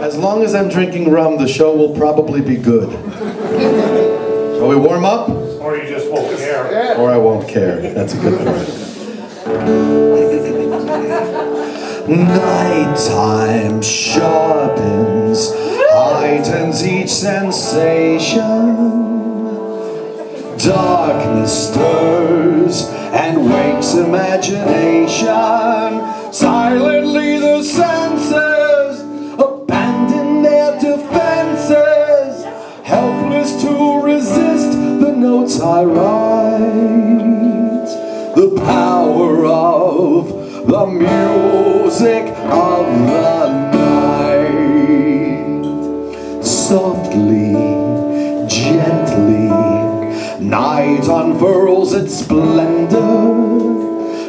As long as I'm drinking rum, the show will probably be good. Shall we warm up? Or you just won't care. Or I won't care. That's a good point. Nighttime sharpens, heightens each sensation. Darkness stirs and wakes imagination. Silently the senses abandon their defenses, helpless to resist the notes I write. The power of the music of the night. Softly, gently, night unfurls its splendor.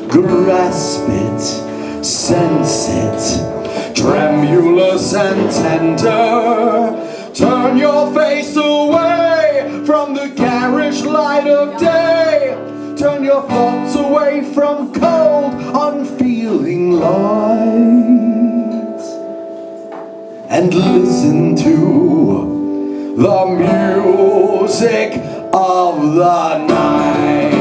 Grasp it, sense it, tremulous and tender. Turn your face away from the garish light of day. Turn your thoughts away from cold, unfeeling light. And listen to the music of the night.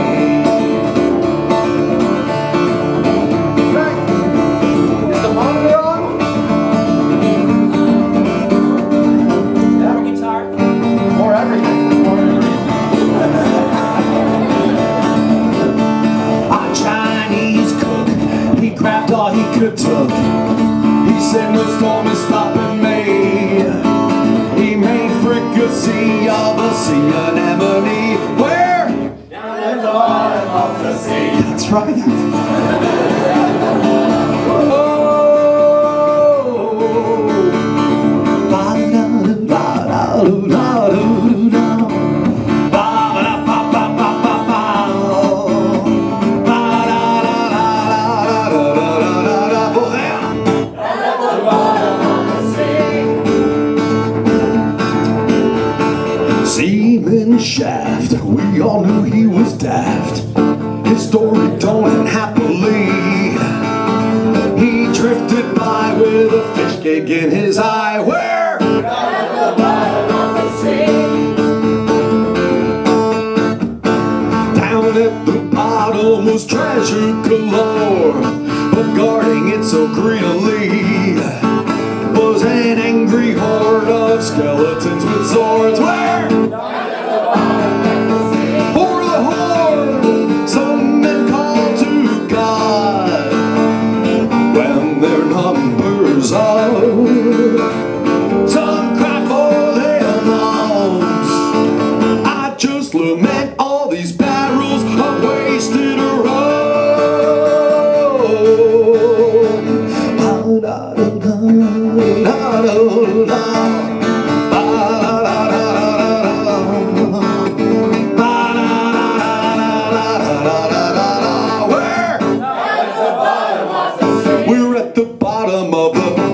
Is the monitor on? Or guitar? Or everything. Our Chinese cook, he grabbed all he could took. He said no storm is stopping me. He made fricassee of a sea anemone. Where? Down at the bottom of the sea. That's right. Seaman Shaft, we all knew he was daft. His story don't end happily. He drifted by with a fish cake in his eye. Where? Down at the bottom of the sea. Down at the bottom was treasure galore, but guarding it so greedily was an angry horde of skeletons with swords. Where? Down at the bottom of the sea. For the horde, some men call to God when their numbers are. Some cry for their moms. I just lament all these barrels of wasted rum.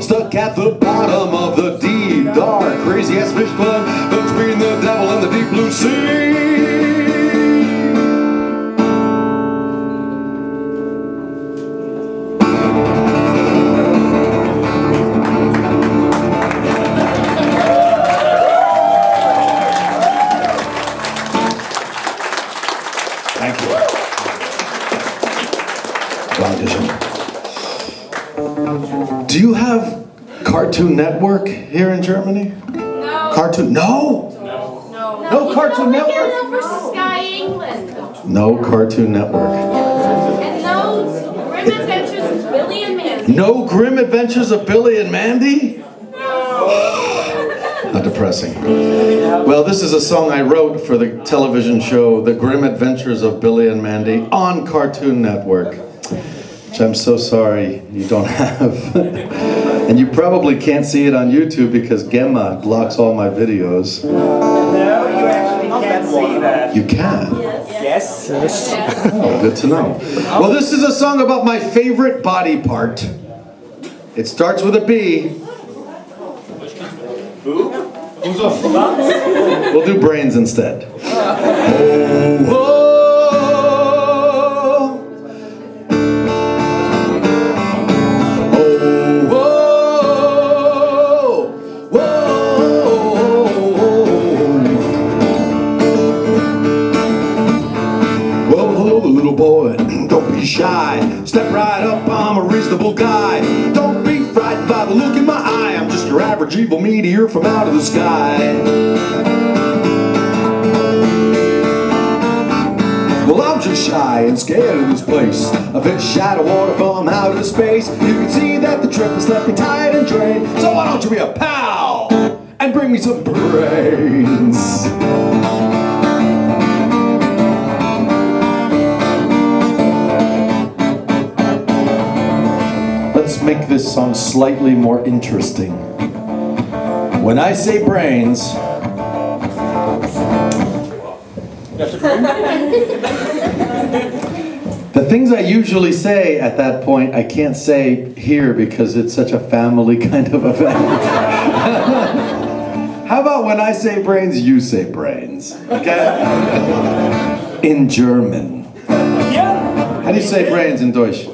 Stuck at the bottom of the deep, dark, crazy-ass fish pond between the devil and the deep blue sea. Thank you. Audition. Do you have Cartoon Network here in Germany? No. Cartoon? No? No Cartoon Network? For Sky England. No Cartoon Network. And those Grim Adventures of Billy and Mandy. No Grim Adventures of Billy and Mandy? How depressing. Well, this is a song I wrote for the television show The Grim Adventures of Billy and Mandy on Cartoon Network, which I'm so sorry you don't have. And you probably can't see it on YouTube because Gemma blocks all my videos. No, you actually can't see that. You can? Yes. Oh, good to know. Well, this is a song about my favorite body part. It starts with a B. We'll do brains instead. Oh, oh. reasonable guy. Don't be frightened by the look in my eye. I'm just your average evil meteor from out of the sky. Well, I'm just shy and scared of this place. A fish out of water from outer space. You can see that the trip has left me tired and drained. So why don't you be a pal and bring me some brains? Let's make this song slightly more interesting. When I say brains, the things I usually say at that point, I can't say here because it's such a family kind of event. How about when I say brains, you say brains? Okay? In German. How do you say brains in Deutsch?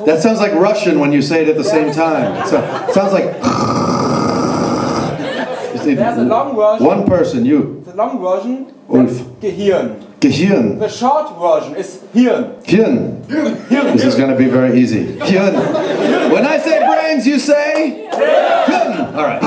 That sounds like Russian when you say it at the same time. It sounds like... There's a long version. One person, you. The long version Ulf. is Gehirn. Gehirn. The short version is Hirn. Hirn. This is going to be very easy. Hirn. When I say brains, you say? Hirn. All right.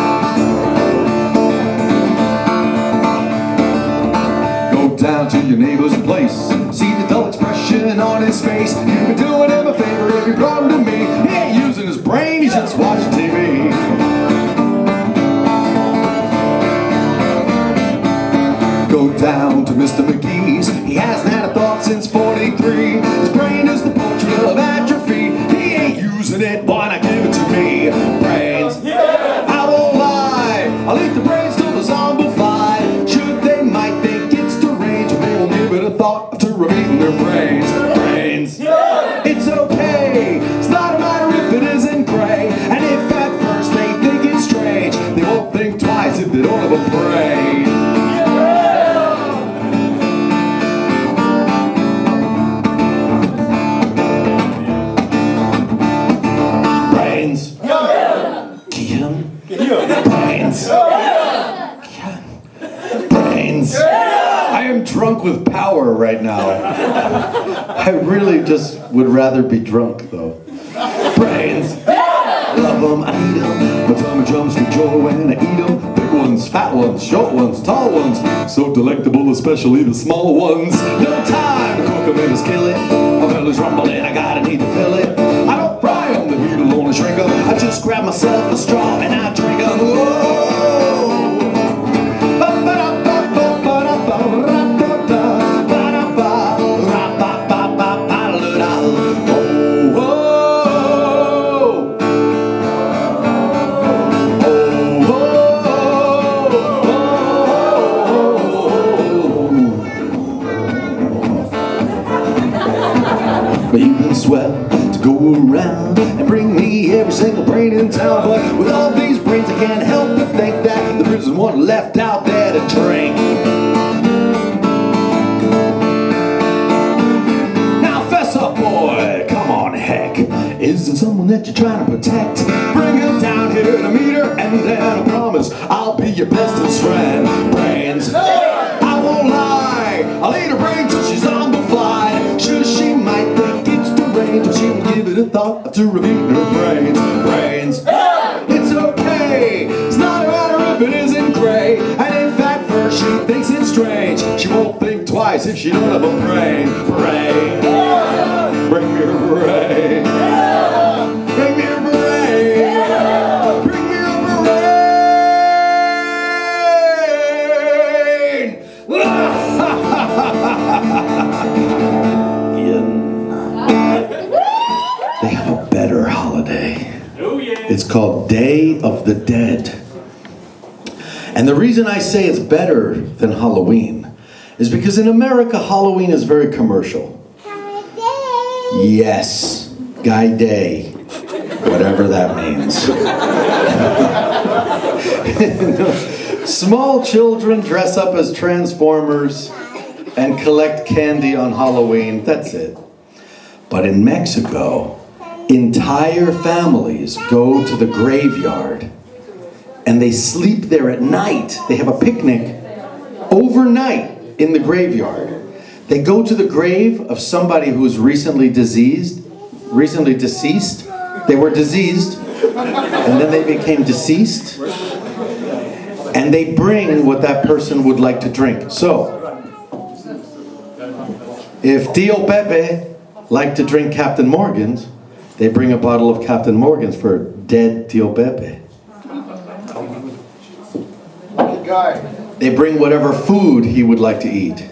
Go down to your neighbor's place. See the dull expression on his face. You've been doing him a favor if you brought him to me. He ain't using his brain, he's just watching TV. Go down to Mr. McGee's. He hasn't had a thought since 43. His brain is the portrait of atrophy. He ain't using it, why not give it to me? Brains, I won't lie. I'll eat the brains till the zombified. Should they might think it's deranged, they won't give it a thought to revealing their brains. Brains, it's okay. It's not a matter if it isn't gray. And if at first they think it's strange, they won't think twice if they don't have a brain. Brains. I am drunk with power right now. I really just would rather be drunk though. Brains. Love them, I need them. My tummy jumps for joy when I eat them. Big ones, fat ones, short ones, tall ones. So delectable, especially the small ones. No time to cook them in a skillet. My belly's rumbling, I gotta need to fill it. I don't fry them, the heat will only shrink them. I just grab myself a straw and I drink them. Whoa. Swell to go around and bring me every single brain in town. But with all these brains I can't help but think that there isn't one left out there to drink. Now fess up, boy, come on, heck. Is there someone that you're trying to protect? Bring him down here to meet her, and then I promise I'll be your bestest friend. Brains, I won't lie, I'll eat her brain till she's zombified. Sure, she might think it's deranged, but she won't give it a thought to reveal her brains. Brains, it's okay. It's not a matter if it isn't gray. And if at first she thinks it's strange, she won't think twice if she don't have a brain. Brain, bring me her brain. Bring me her brain. Bring me her They have a better holiday. It's called Day of the Dead. And the reason I say it's better than Halloween is because in America, Halloween is very commercial. Yes, Guy Day, whatever that means. Small children dress up as Transformers and collect candy on Halloween, that's it. But in Mexico, entire families go to the graveyard and they sleep there at night. They have a picnic overnight in the graveyard. They go to the grave of somebody who's recently deceased. They were diseased, and then they became deceased. And they bring what that person would like to drink. So, if Tio Pepe liked to drink Captain Morgan's, they bring a bottle of Captain Morgan's for dead Tio Pepe. They bring whatever food he would like to eat.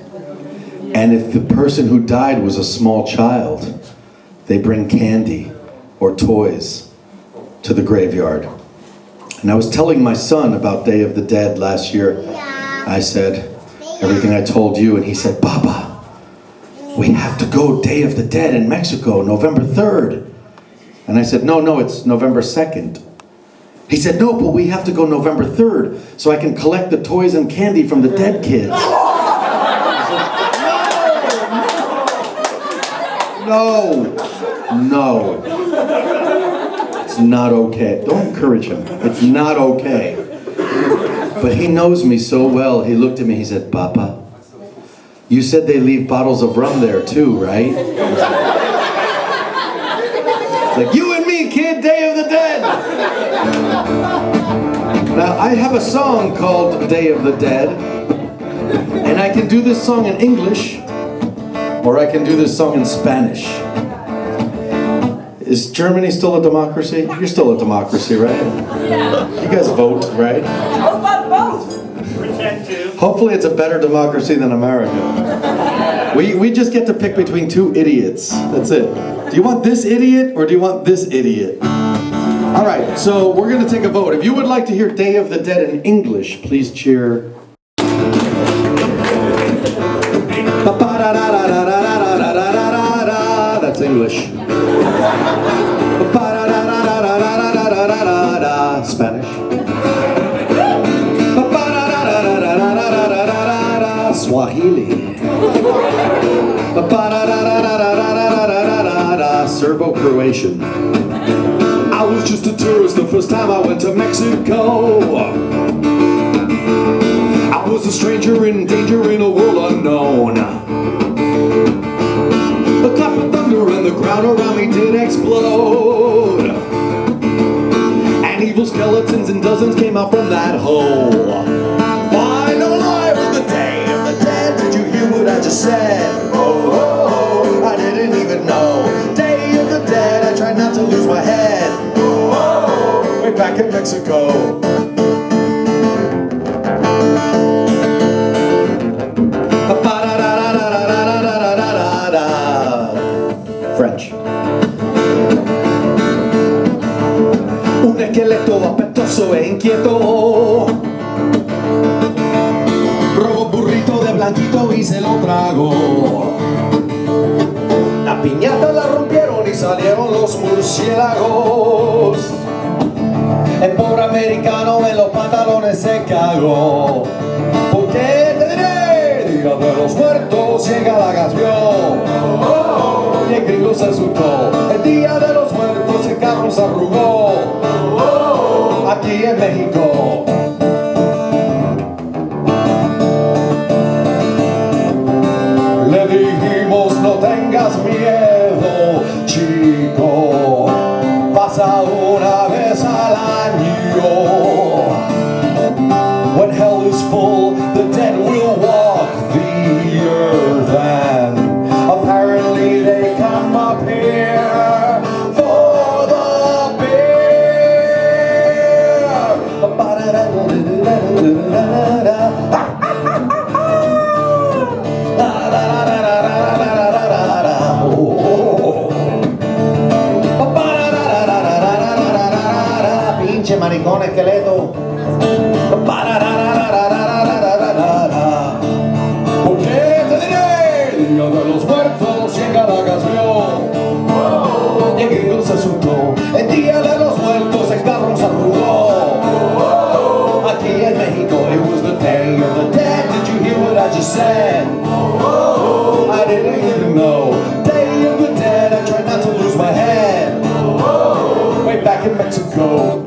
And if the person who died was a small child, they bring candy or toys to the graveyard. And I was telling my son about Day of the Dead last year. I said everything I told you, and he said, Papa, we have to go Day of the Dead in Mexico, November 3rd. And I said, no, it's November 2nd. He said, no, but we have to go November 3rd so I can collect the toys and candy from the dead kids. No. It's not okay. Don't encourage him. It's not okay. But he knows me so well. He looked at me, he said, Papa, you said they leave bottles of rum there too, right? It's like, you and me, kid, Day of the Dead. Now, I have a song called Day of the Dead, and I can do this song in English, or I can do this song in Spanish. Is Germany still a democracy? You're still a democracy, right? Yeah. You guys vote, right? How about both? Pretend to. Hopefully it's a better democracy than America. We just get to pick between two idiots. That's it. Do you want this idiot or do you want this idiot? All right, so we're going to take a vote. If you would like to hear Day of the Dead in English, please cheer. That's English. Spanish. Swahili. Serbo-Croatian. I was just a tourist the first time I went to Mexico. I was a stranger in danger in a world unknown. The clap of thunder and the ground around me did explode. And evil skeletons in dozens came out from that hole. Why no lie was the Day of the Dead? Did you hear what I just said? Oh, I didn't even know. Day of the Dead, I tried not to lose my head. Oh, way back in Mexico. French. Un esqueleto apetoso e inquieto. Robó un burrito de blanquito y se lo tragó. La piñata la rompieron y salieron los murciélagos. El pobre americano en los pantalones se cagó. ¿Por qué te diré? Día de los Muertos llega la canción. Y el gringo se asustó. El Día de los Muertos el carro se arrugó. Aquí en México. Le dijimos no tengas miedo, chico. Pasa una vez al año. When hell is full, the dead will walk the earth, and apparently they come up here for the beer. Pinche maricón esqueleto. ¿Por qué te diré? Día de los Muertos llega la canción. Y el gringo se asustó. El Día de los Muertos el carro se arrugó. Aquí en México, it was the Day of the Dead. Did you hear what I just said? I didn't even know. Day of the Dead, I tried not to lose my head. Way back in Mexico.